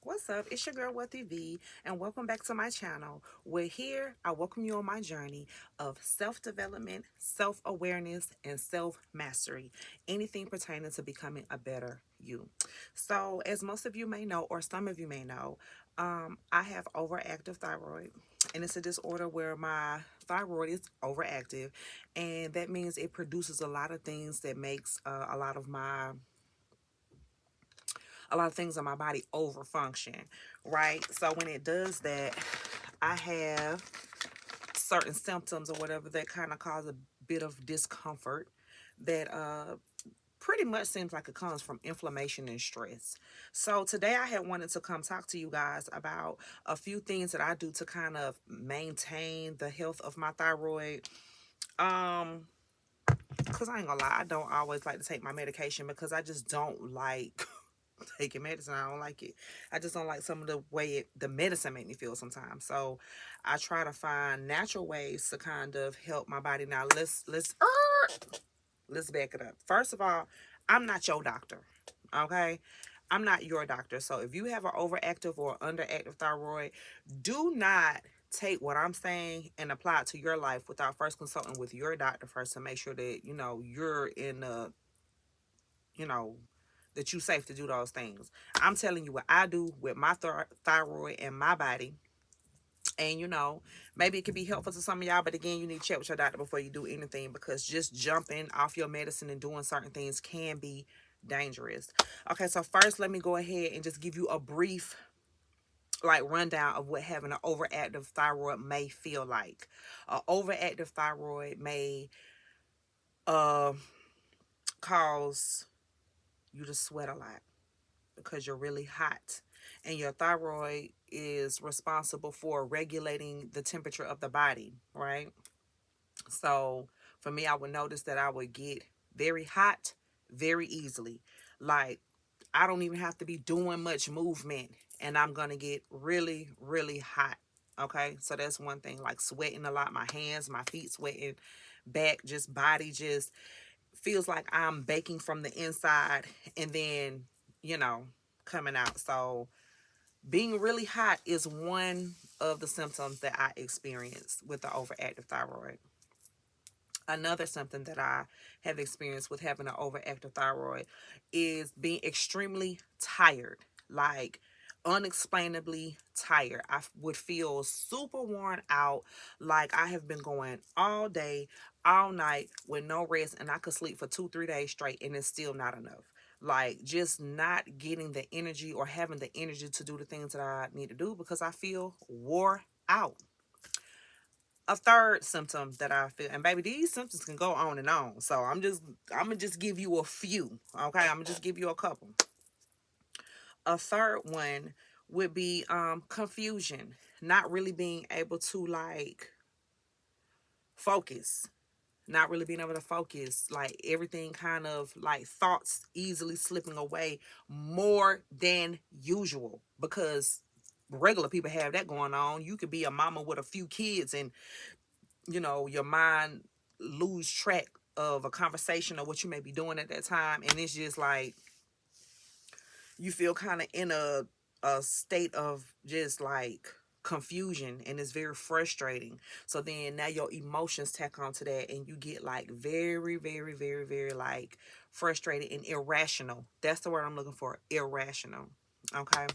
What's up? It's your girl Wealthy V, and welcome back to my channel. We're here. I welcome you on my journey of self-development, self-awareness, and self-mastery. Anything pertaining to becoming a better you. So, as most of you may know, or some of you may know, I have overactive thyroid, and it's a disorder where my thyroid is overactive, and that means it produces a lot of things that makes a lot of things in my body over function, right? So when it does that, I have certain symptoms or whatever that kind of cause a bit of discomfort that pretty much seems like it comes from inflammation and stress. So today I had wanted to come talk to you guys about a few things that I do to kind of maintain the health of my thyroid. Um, because I ain't gonna lie, I don't always like to take my medication because I just don't like taking medicine. I don't like it. I just don't like some of the way the medicine make me feel sometimes. So I try to find natural ways to kind of help my body. Now let's back it up. First of all, I'm not your doctor. Okay? I'm not your doctor. So if you have an overactive or underactive thyroid, do not take what I'm saying and apply it to your life without first consulting with your doctor first to make sure that, you're in a, you know, that you safe to do those things. I'm telling you what I do with my thyroid and my body. And maybe it could be helpful to some of y'all, but again, you need to check with your doctor before you do anything because just jumping off your medicine and doing certain things can be dangerous. Okay, so first let me go ahead and just give you a brief like rundown of what having an overactive thyroid may feel like. An overactive thyroid may uh cause you to sweat a lot because you're really hot, and your thyroid is responsible for regulating the temperature of the body, right? So for me, I would notice that I would get very hot very easily. Like, I don't even have to be doing much movement and I'm gonna get really, really hot. Okay, so that's one thing. Like sweating a lot, my hands, my feet sweating, back, just body just feels like I'm baking from the inside and then, you know, coming out. So being really hot is one of the symptoms that I experience with the overactive thyroid. Another symptom that I have experienced with having an overactive thyroid is being extremely tired, like unexplainably tired. I would feel super worn out, like I have been going all day, all night with no rest, and I could sleep for 2, 3 days straight, and it's still not enough. Like just not getting the energy or having the energy to do the things that I need to do because I feel wore out. A third symptom that I feel, and baby, these symptoms can go on and on. So I'm gonna just give you a few. Okay, I'm gonna just give you a couple. A third one would be confusion, not really being able to like focus, not really being able to focus, like everything kind of like thoughts easily slipping away more than usual because regular people have that going on. You could be a mama with a few kids and your mind lose track of a conversation or what you may be doing at that time, and it's just like you feel kind of in a state of just like confusion, and it's very frustrating. So then now your emotions tack onto that and you get like very, very, very, very like frustrated and irrational. That's the word I'm looking for, irrational. Okay.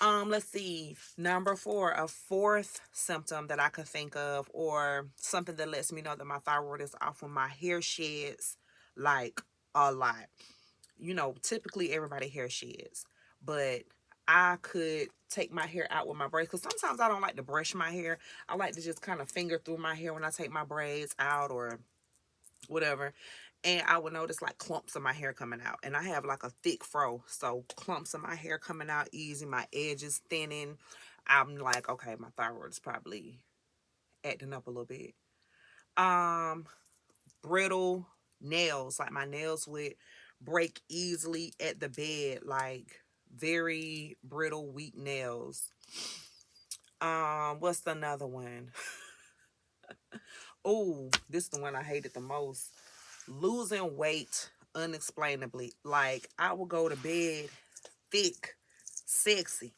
Let's see. Number four, a fourth symptom that I could think of, or something that lets me know that my thyroid is off, when my hair sheds like a lot. Typically everybody hair sheds, but I could take my hair out with my braids because sometimes I don't like to brush my hair. I like to just kind of finger through my hair when I take my braids out or whatever. And I would notice like clumps of my hair coming out. And I have like a thick fro. So clumps of my hair coming out easy, my edges thinning. I'm like, okay, my thyroid is probably acting up a little bit. Um, Brittle nails. Like my nails would break easily at the bed. Like very brittle, weak nails. What's another one? Oh, this is the one I hated the most. Losing weight unexplainably. Like I will go to bed thick, sexy,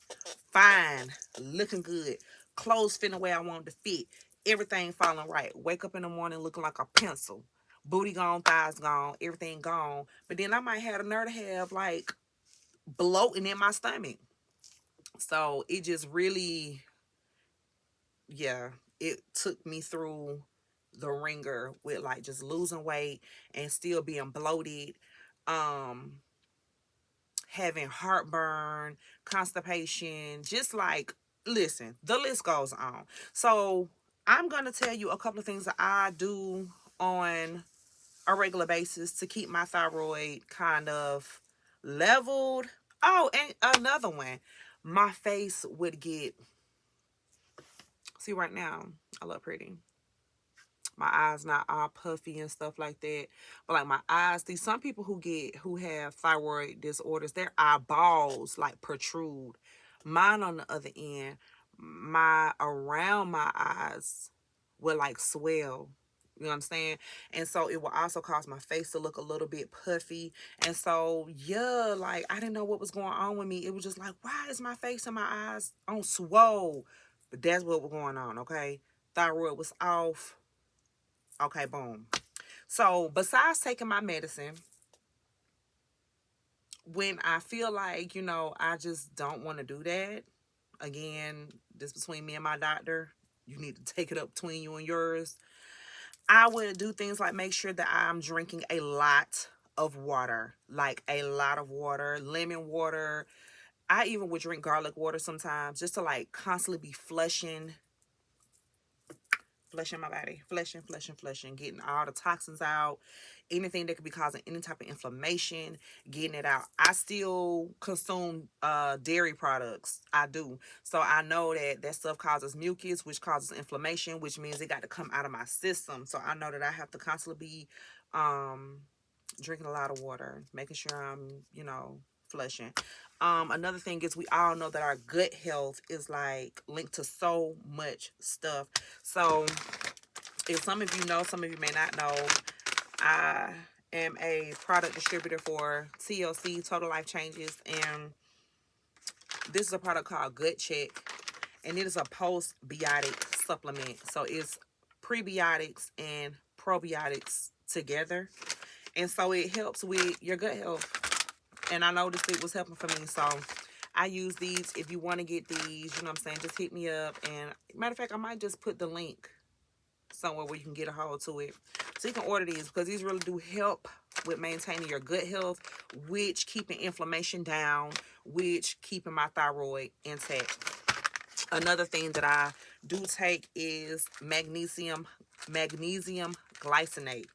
fine, looking good, clothes fitting the way I want them to fit, everything falling right. Wake up in the morning looking like a pencil, booty gone, thighs gone, everything gone. But then I might have a nerve to have like bloating in my stomach. So it just really, yeah, it took me through the ringer with like just losing weight and still being bloated, um, having heartburn, constipation, just like, listen, the list goes on. So I'm gonna tell you a couple of things that I do on a regular basis to keep my thyroid kind of leveled. Oh, and another one, my face would get, see right now, I look pretty. My eyes not all puffy and stuff like that. But like my eyes, see some people who have thyroid disorders, their eyeballs like protrude. Mine on the other end, my around my eyes will like swell. You understand? And so it will also cause my face to look a little bit puffy. And so, yeah, like I didn't know what was going on with me. It was just like, why is my face and my eyes on swole? But that's what was going on, okay? Thyroid was off. Okay, boom. So, besides taking my medicine, when I feel like, I just don't want to do that, again, this between me and my doctor, you need to take it up between you and yours. I would do things like make sure that I'm drinking a lot of water, like a lot of water, lemon water. I even would drink garlic water sometimes just to like constantly be flushing my body, flushing, getting all the toxins out, anything that could be causing any type of inflammation, getting it out. I still consume dairy products. I do. So I know that stuff causes mucus, which causes inflammation, which means it got to come out of my system. So I know that I have to constantly be drinking a lot of water, making sure I'm, flushing. Another thing is we all know that our gut health is like linked to so much stuff. So if some of you know, some of you may not know, I am a product distributor for TLC, Total Life Changes, and this is a product called Gut Check, and it is a postbiotic supplement. So it's prebiotics and probiotics together, and so it helps with your gut health. And I noticed it was helping for me, so I use these. If you want to get these, you know what I'm saying, just hit me up. And matter of fact, I might just put the link somewhere where you can get a hold to it, so you can order these, because these really do help with maintaining your gut health, which keeping inflammation down, which keeping my thyroid intact. Another thing that I do take is magnesium glycinate.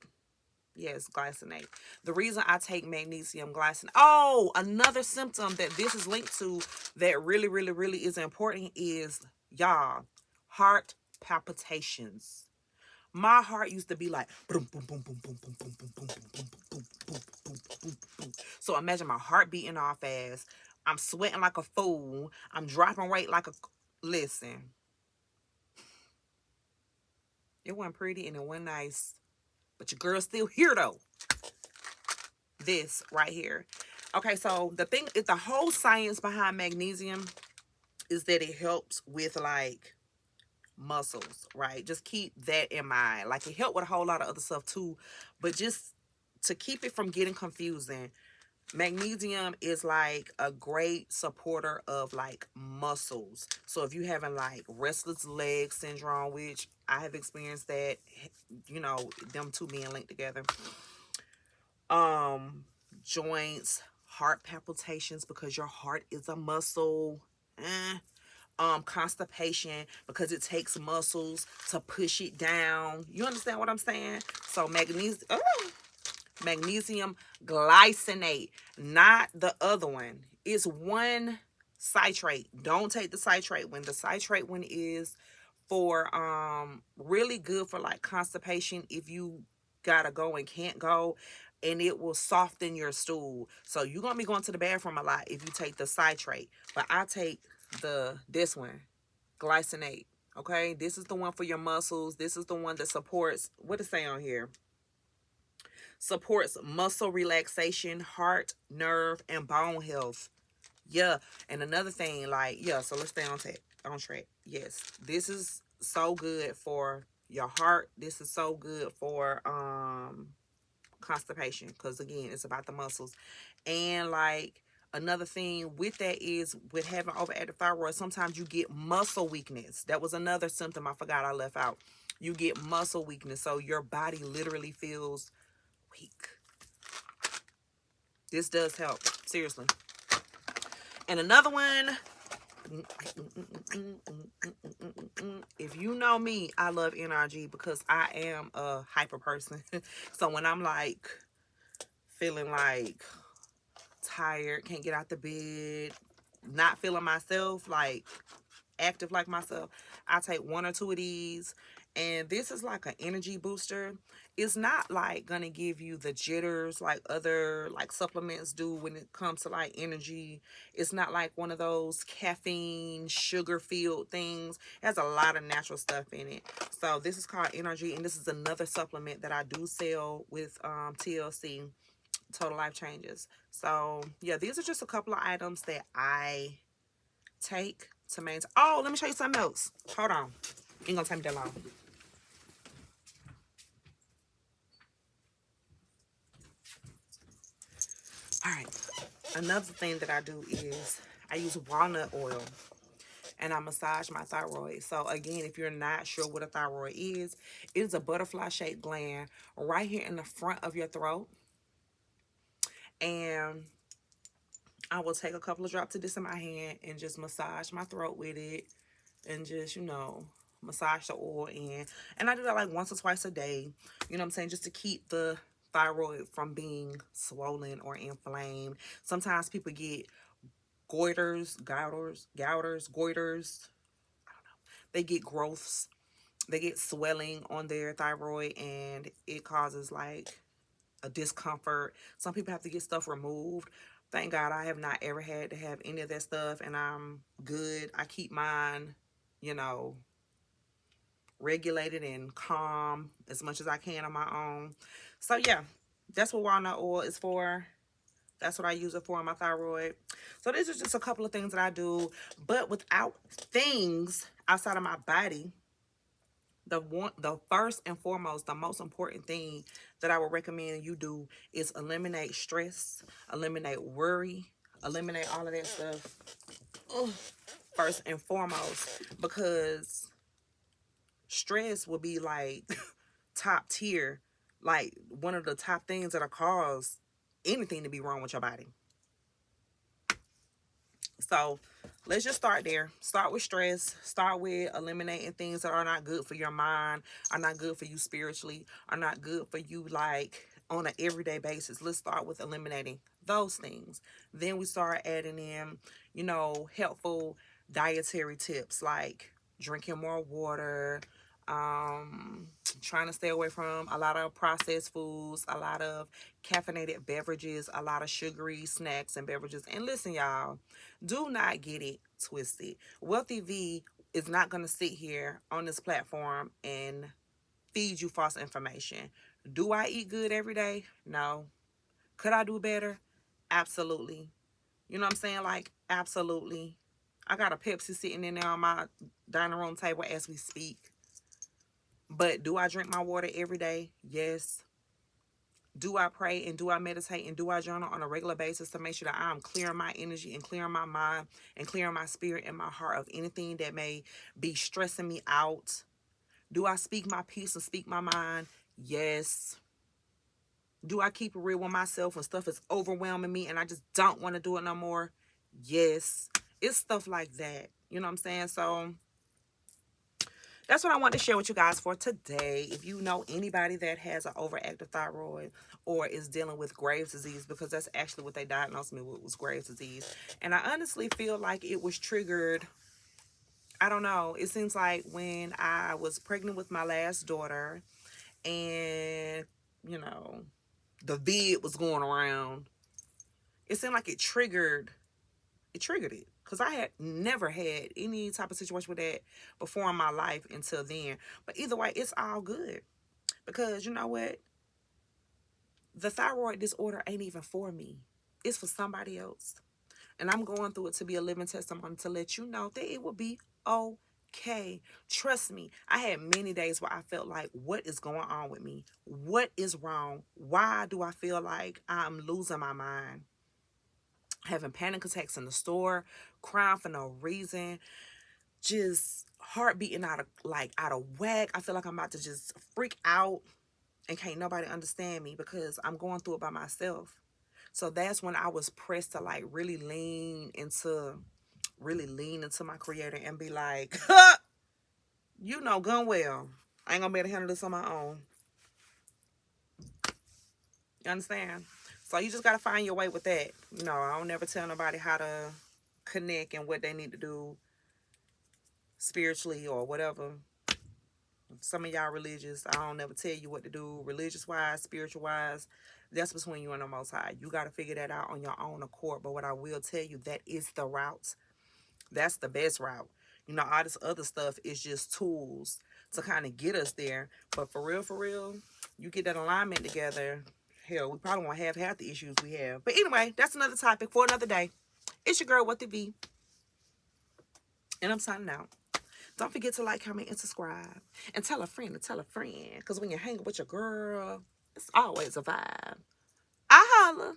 Yes, glycinate. The reason I take magnesium glycinate. Oh, another symptom that this is linked to that really, really, really is important is, y'all, heart palpitations. My heart used to be like boom, boom, boom, boom, boom, boom, boom, boom, boom, boom, boom, boom, boom, boom, boom, boom. So imagine my heart beating all fast. I'm sweating like a fool. I'm dropping weight like a. Listen, it wasn't pretty and it wasn't nice, but your girl's still here though. This right here. Okay, so the thing is, the whole science behind magnesium is that it helps with like muscles, right? Just keep that in mind. Like it helped with a whole lot of other stuff too, but just to keep it from getting confusing, magnesium is like a great supporter of like muscles. So if you having like restless leg syndrome, which I have experienced that, them two being linked together, um joints, heart palpitations because your heart is a muscle, constipation because it takes muscles to push it down. You understand what I'm saying? So magnesium glycinate, not the other one. It's one citrate. Don't take the citrate one. The citrate one is for really good for like constipation if you gotta go and can't go, and it will soften your stool. So you're gonna be going to the bathroom a lot if you take the citrate. But I take this one, glycinate. Okay, this is the one for your muscles. This is the one that supports, what it say on here, supports muscle relaxation, heart, nerve, and bone health. Yeah. And another thing, like, yeah, so let's stay on track. Yes, this is so good for your heart. This is so good for constipation, because again, it's about the muscles. And like, another thing with that is, with having overactive thyroid, sometimes you get muscle weakness. That was another symptom I forgot I left out. You get muscle weakness, so your body literally feels weak. This does help, seriously. And another one, if you know me, I love NRG because I am a hyper person. So when I'm like feeling like tired, can't get out the bed, not feeling myself, like active like myself, I take one or two of these. And this is like an energy booster. It's not like gonna give you the jitters like other like supplements do when it comes to like energy. It's not like one of those caffeine sugar filled things. It has a lot of natural stuff in it. So this is called energy, and this is another supplement that I do sell with TLC, Total Life Changes. So yeah, these are just a couple of items that I take to maintain. Oh, let me show you something else. Hold on. Ain't gonna take me that long. All right. Another thing that I do is I use walnut oil and I massage my thyroid. So again, if you're not sure what a thyroid is, it is a butterfly shaped gland right here in the front of your throat. And I will take a couple of drops of this in my hand and just massage my throat with it, and just, massage the oil in. And I do that like once or twice a day, you know what I'm saying, just to keep the thyroid from being swollen or inflamed. Sometimes people get goiters. They get growths, they get swelling on their thyroid, and it causes like a discomfort. Some people have to get stuff removed. Thank God I have not ever had to have any of that stuff, and I'm good. I keep mine, you know, regulated and calm as much as I can on my own. So yeah, that's what walnut oil is for. That's what I use it for on my thyroid. So these are just a couple of things that I do. But without things outside of my body, the first and foremost, the most important thing that I would recommend you do is eliminate stress, eliminate worry, eliminate all of that stuff. Ugh. First and foremost, because stress will be like top tier, like one of the top things that'll cause anything to be wrong with your body. So let's just start there. Start with stress. Start with eliminating things that are not good for your mind, are not good for you spiritually, are not good for you like on an everyday basis. Let's start with eliminating those things. Then we start adding in, helpful dietary tips like drinking more water, um trying to stay away from a lot of processed foods, a lot of caffeinated beverages, a lot of sugary snacks and beverages. And listen, y'all, do not get it twisted. Wealthy V is not going to sit here on this platform and feed you false information. Do I eat good every day? No. Could I do better? Absolutely. You know what I'm saying? Like, absolutely. I got a Pepsi sitting in there on my dining room table as we speak. But do I drink my water every day? Yes. Do I pray and do I meditate and do I journal on a regular basis to make sure that I'm clearing my energy and clearing my mind and clearing my spirit and my heart of anything that may be stressing me out? Do I speak my peace and speak my mind? Yes. Do I keep it real with myself when stuff is overwhelming me and I just don't want to do it no more? Yes. It's stuff like that. You know what I'm saying? So that's what I want to share with you guys for today. If you know anybody that has an overactive thyroid or is dealing with Graves' disease, because that's actually what they diagnosed me with, was Graves' disease. And I honestly feel like it was triggered. I don't know. It seems like when I was pregnant with my last daughter and, you know, the vid was going around, it seemed like it triggered it, because I had never had any type of situation with that before in my life until then. But either way, it's all good, because you know what, the thyroid disorder ain't even for me, it's for somebody else. And I'm going through it to be a living testimony to let you know that it will be okay. Trust me, I had many days where I felt like, what is going on with me? What is wrong? Why do I feel like I'm losing my mind? Having panic attacks in the store, crying for no reason, just heart beating out of whack. I feel like I'm about to just freak out and can't nobody understand me because I'm going through it by myself. So that's when I was pressed to like really lean into my creator and be like, you know, gun well, I ain't gonna be able to handle this on my own. You understand? So you just gotta find your way with that. You know, I don't never tell nobody how to connect and what they need to do spiritually or whatever. Some of y'all religious, I don't never tell you what to do religious wise, spiritual wise. That's between you and the Most High. You got to figure that out on your own accord. But what I will tell you, that is the route. That's the best route. You know, all this other stuff is just tools to kind of get us there. But for real, you get that alignment together, hell, we probably won't have half the issues we have. But anyway, that's another topic for another day. It's your girl, What the V, and I'm signing out. Don't forget to like, comment, and subscribe. And tell a friend to tell a friend. Because when you're hanging with your girl, it's always a vibe. I holla.